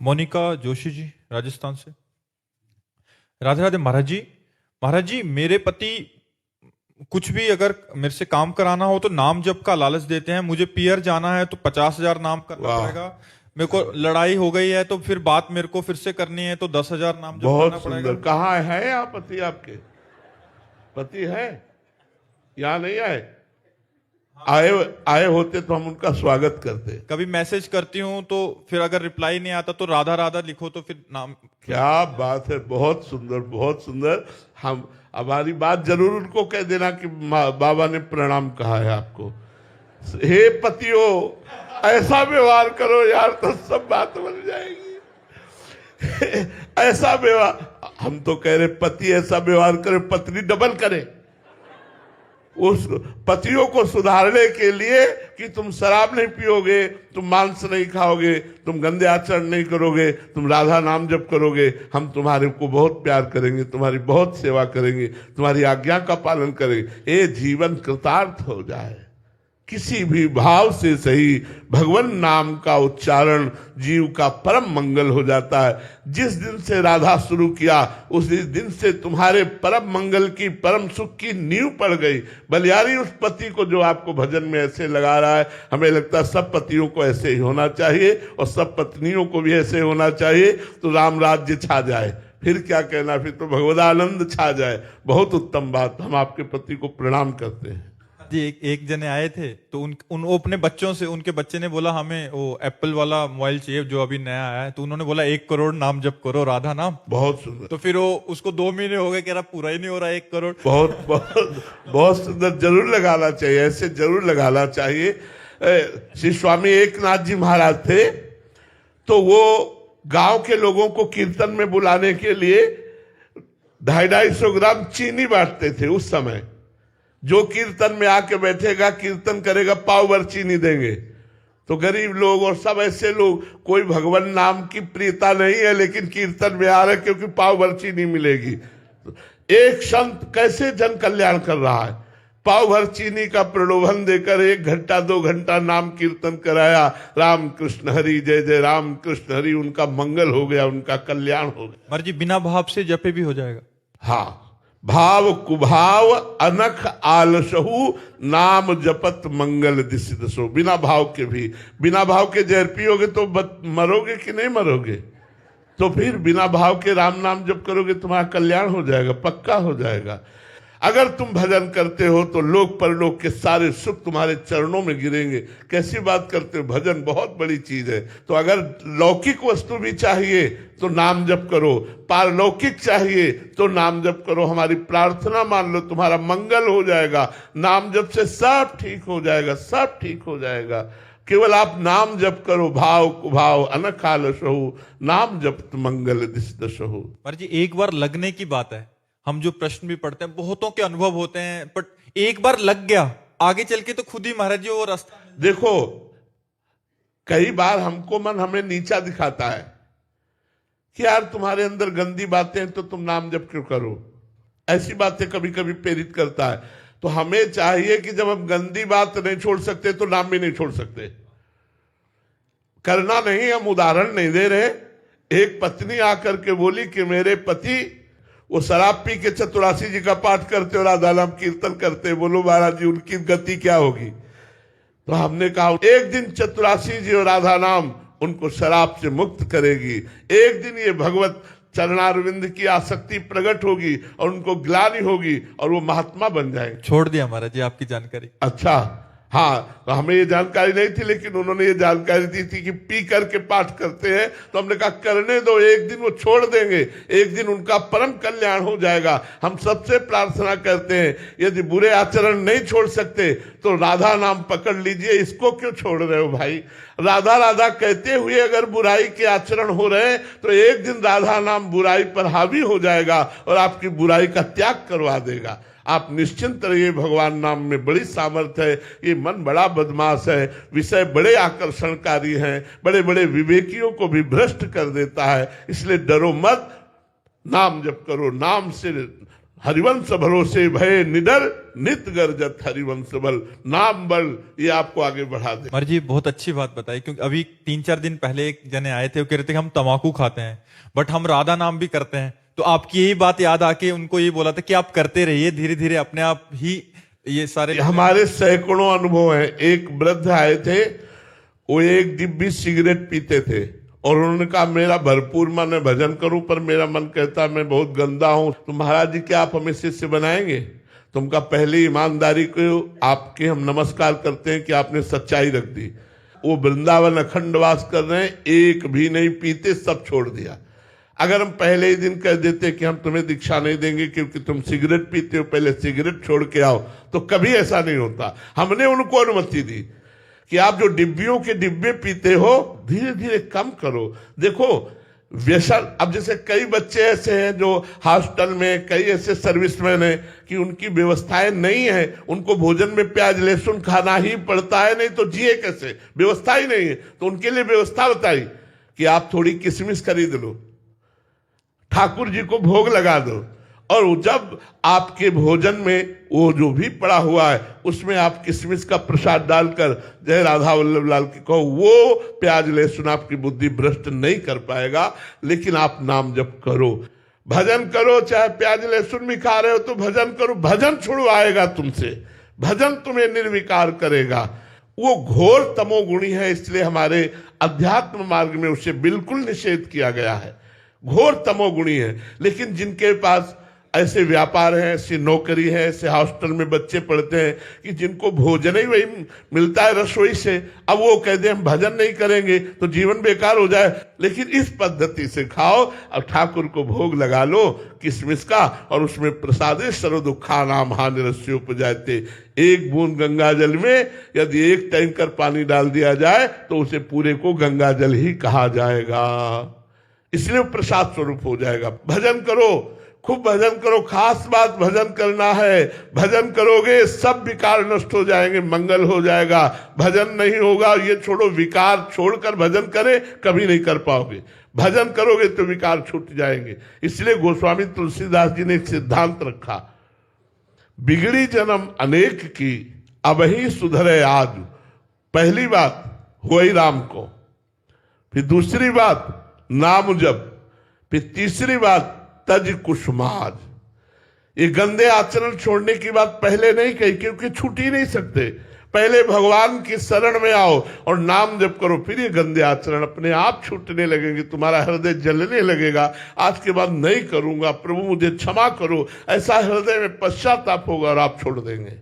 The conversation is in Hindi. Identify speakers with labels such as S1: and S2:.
S1: मोनिका जोशी जी, राजस्थान से। राधे राधे महाराज जी। महाराज जी, मेरे पति कुछ भी अगर मेरे से काम कराना हो तो नाम जप का लालच देते हैं। मुझे पियर जाना है तो 50,000 नाम करना
S2: वाह,
S1: पड़ेगा। मेरे को लड़ाई हो गई है तो फिर बात मेरे को फिर से करनी है तो 10,000 नाम जप
S2: बहुत
S1: करना
S2: सुंदर।
S1: पड़ेगा।
S2: कहाँ है यहाँ पति? आपके पति है? यहाँ नहीं आए? आए आए होते तो हम उनका स्वागत करते।
S1: कभी मैसेज करती हूँ तो फिर अगर रिप्लाई नहीं आता तो राधा राधा लिखो तो फिर नाम।
S2: क्या बात है, बहुत सुंदर, बहुत सुंदर। हम हमारी बात जरूर उनको कह देना कि बाबा ने प्रणाम कहा है आपको। हे पतियों, ऐसा व्यवहार करो यार तो सब बात बन जाएगी। ऐसा व्यवहार, हम तो कह रहे पति ऐसा व्यवहार करे, पत्नी डबल करे। उस पतियों को सुधारने के लिए कि तुम शराब नहीं पियोगे, तुम मांस नहीं खाओगे, तुम गंदे आचरण नहीं करोगे, तुम राधा नाम जप करोगे, हम तुम्हारे को बहुत प्यार करेंगे, तुम्हारी बहुत सेवा करेंगे, तुम्हारी आज्ञा का पालन करेंगे। ये जीवन कृतार्थ हो जाए। किसी भी भाव से सही भगवान नाम का उच्चारण जीव का परम मंगल हो जाता है। जिस दिन से राधा शुरू किया उस दिन से तुम्हारे परम मंगल की, परम सुख की नींव पड़ गई। बलियारी उस पति को जो आपको भजन में ऐसे लगा रहा है, हमें लगता है सब पतियों को ऐसे ही होना चाहिए और सब पत्नियों को भी ऐसे होना चाहिए, तो राम राज्य छा जाए। फिर क्या कहना, फिर तो भगवदानंद छा जाए। बहुत उत्तम बात। हम आपके पति को प्रणाम करते हैं
S1: जी। एक जने आए थे तो वो अपने बच्चों से, उनके बच्चे ने बोला हमें वो एप्पल वाला मोबाइल चाहिए जो अभी नया आया है, तो उन्होंने बोला 1 करोड़ नाम जप करो राधा नाम।
S2: बहुत सुंदर।
S1: तो फिर वो उसको 2 महीने हो गए, कह रहा पूरा ही नहीं हो रहा 1 करोड़।
S2: बहुत बहुत बहुत सुंदर। जरूर लगाना चाहिए, ऐसे जरूर लगाना चाहिए। श्री स्वामी एकनाथ जी महाराज थे, तो वो गांव के लोगों को कीर्तन में बुलाने के लिए 250-250 ग्राम चीनी बांटते थे उस समय। जो कीर्तन में आके बैठेगा, कीर्तन करेगा, पाव भर चीनी देंगे। तो गरीब लोग और सब ऐसे लोग, कोई भगवान नाम की प्रियता नहीं है लेकिन कीर्तन में आ रहे क्योंकि पाव भर चीनी मिलेगी। एक संत कैसे जन कल्याण कर रहा है, पाव भर चीनी का प्रलोभन देकर 1 घंटा 2 घंटा नाम कीर्तन कराया। राम कृष्ण हरि, जय जय राम कृष्ण हरि। उनका मंगल हो गया, उनका कल्याण हो गया।
S1: मर जी, बिना भाव से जपे भी हो जाएगा।
S2: हाँ, भाव कुभाव अनख आलसहु, नाम जपत मंगल दिसि दसो। बिना भाव के भी, बिना भाव के जहर पियोगे तो मरोगे कि नहीं मरोगे? तो फिर बिना भाव के राम नाम जप करोगे, तुम्हारा कल्याण हो जाएगा, पक्का हो जाएगा। अगर तुम भजन करते हो तो लोक परलोक के सारे सुख तुम्हारे चरणों में गिरेंगे। कैसी बात करते हो, भजन बहुत बड़ी चीज है। तो अगर लौकिक वस्तु भी चाहिए तो नाम जप करो, पारलौकिक चाहिए तो नाम जप करो। हमारी प्रार्थना मान लो, तुम्हारा मंगल हो जाएगा। नाम जप से सब ठीक हो जाएगा, सब ठीक हो जाएगा। केवल आप नाम जप करो, भाव कुभाव अनख आलसहु, नाम जप मंगल दिसि दसहु।
S1: मर जी, एक बार लगने की बात है। हम जो प्रश्न भी पढ़ते हैं, बहुतों के अनुभव होते हैं, बट एक बार लग गया, आगे चल के तो खुद ही महाराज जी वो रास्ता।
S2: देखो, कई बार हमको मन हमें नीचा दिखाता है कि यार तुम्हारे अंदर गंदी बातें हैं तो तुम नाम जप क्यों करो। ऐसी बातें कभी कभी प्रेरित करता है। तो हमें चाहिए कि जब हम गंदी बात नहीं छोड़ सकते तो नाम भी नहीं छोड़ सकते। करना नहीं, हम उदाहरण नहीं दे रहे। एक पत्नी आकर के बोली कि मेरे पति वो शराब पी के 84 जी का पाठ करते और राधा नाम कीर्तन करते। बोलो महाराज जी, उनकी गति क्या होगी? तो हमने कहा एक दिन 84 जी और राधा नाम उनको शराब से मुक्त करेगी। एक दिन ये भगवत चरणारविंद की आसक्ति प्रकट होगी और उनको ग्लानि होगी और वो महात्मा बन जाएंगे।
S1: छोड़ दिया महाराज जी आपकी जानकारी।
S2: अच्छा, हाँ, तो हमें ये जानकारी नहीं थी, लेकिन उन्होंने ये जानकारी दी थी कि पी करके पाठ करते हैं। तो हमने कहा करने दो, एक दिन वो छोड़ देंगे, एक दिन उनका परम कल्याण हो जाएगा। हम सबसे प्रार्थना करते हैं, यदि बुरे आचरण नहीं छोड़ सकते तो राधा नाम पकड़ लीजिए। इसको क्यों छोड़ रहे हो भाई? राधा राधा कहते हुए अगर बुराई के आचरण हो रहे हैं तो एक दिन राधा नाम बुराई पर हावी हो जाएगा और आपकी बुराई का त्याग करवा देगा। आप निश्चिंत रहिए, भगवान नाम में बड़ी सामर्थ्य है। ये मन बड़ा बदमाश है, विषय बड़े आकर्षणकारी हैं, बड़े बड़े विवेकियों को भी भ्रष्ट कर देता है। इसलिए डरो मत, नाम जप करो। नाम से हरिवंश भरोसे भय निडर नित गर्जत हरिवंश बल, नाम बल ये आपको आगे बढ़ा दे।
S1: महाराज जी बहुत अच्छी बात बताई, क्योंकि अभी 3-4 दिन पहले एक जने आए थे, वो कह रहे थे कि हम तम्बाकू खाते हैं बट हम राधा नाम भी करते हैं। तो आपकी यही बात याद आके उनको ये बोला था कि आप करते रहिए, धीरे धीरे अपने आप ही ये सारे।
S2: हमारे सैकड़ों अनुभव हैं। एक वृद्ध आए थे, वो एक डिब्बी सिगरेट पीते थे और उन्होंने कहा मेरा भरपूर मन है भजन करूं, पर मेरा मन कहता है मैं बहुत गंदा हूं। तो महाराज जी क्या आप हमें शिष्य बनाएंगे? तुमका पहले ईमानदारी को आपके हम नमस्कार करते हैं कि आपने सच्चाई रख दी। वो वृंदावन अखंडवास कर रहे हैं, एक भी नहीं पीते, सब छोड़ दिया। अगर हम पहले ही दिन कह देते कि हम तुम्हें दीक्षा नहीं देंगे क्योंकि तुम सिगरेट पीते हो, पहले सिगरेट छोड़ के आओ, तो कभी ऐसा नहीं होता। हमने उनको अनुमति दी कि आप जो डिब्बियों के डिब्बे पीते हो धीरे धीरे कम करो। देखो व्यसन, अब जैसे कई बच्चे ऐसे हैं जो हॉस्टल में, कई ऐसे सर्विसमैन हैं कि उनकी व्यवस्थाएं नहीं है, उनको भोजन में प्याज लहसुन खाना ही पड़ता है, नहीं तो जिए कैसे, व्यवस्था ही नहीं है। तो उनके लिए व्यवस्था बताई कि आप थोड़ी किशमिश खरीद लो, ठाकुर जी को भोग लगा दो, और जब आपके भोजन में वो जो भी पड़ा हुआ है उसमें आप किशमिश का प्रसाद डालकर जय राधा वल्लभ लाल की कहो, वो प्याज लहसुन आपकी बुद्धि भ्रष्ट नहीं कर पाएगा। लेकिन आप नाम जप करो, भजन करो, चाहे प्याज लहसुन भी खा रहे हो तो भजन करो, भजन छुड़वाएगा तुमसे, भजन तुम्हें निर्विकार करेगा। वो घोर तमोगुणी है, इसलिए हमारे अध्यात्म मार्ग में उसे बिल्कुल निषेध किया गया है। घोर तमोगुणी है। लेकिन जिनके पास ऐसे व्यापार है, ऐसी नौकरी है, ऐसे हॉस्टल में बच्चे पढ़ते हैं कि जिनको भोजन ही वही मिलता है रसोई से, अब वो कहते हैं हम भजन नहीं करेंगे तो जीवन बेकार हो जाए। लेकिन इस पद्धति से खाओ और ठाकुर को भोग लगा लो किशमिश का, और उसमें प्रसादे सर्व दुखा नाम हानिरस्य उपजाते। एक बूंद गंगा जल में यदि एक टैंकर पानी डाल दिया जाए तो उसे पूरे को गंगा जल ही कहा जाएगा, इसलिए प्रसाद स्वरूप हो जाएगा। भजन करो, खूब भजन करो, खास बात भजन करना है। भजन करोगे सब विकार नष्ट हो जाएंगे, मंगल हो जाएगा। भजन नहीं होगा, ये छोड़ो, विकार छोड़कर भजन करे कभी नहीं कर पाओगे। भजन करोगे तो विकार छूट जाएंगे। इसलिए गोस्वामी तुलसीदास जी ने एक सिद्धांत रखा, बिगड़ी जन्म अनेक की अब ही सुधरे आज। पहली बात हुई राम को, फिर दूसरी बात नाम जप, फिर तीसरी बात तज कुसुमाज। ये गंदे आचरण छोड़ने की बात पहले नहीं कही क्योंकि छूट ही नहीं सकते। पहले भगवान की शरण में आओ और नाम जप करो, फिर ये गंदे आचरण अपने आप छूटने लगेंगे, तुम्हारा हृदय जलने लगेगा। आज के बाद नहीं करूंगा, प्रभु मुझे क्षमा करो, ऐसा हृदय में पश्चाताप होगा और आप छोड़ देंगे।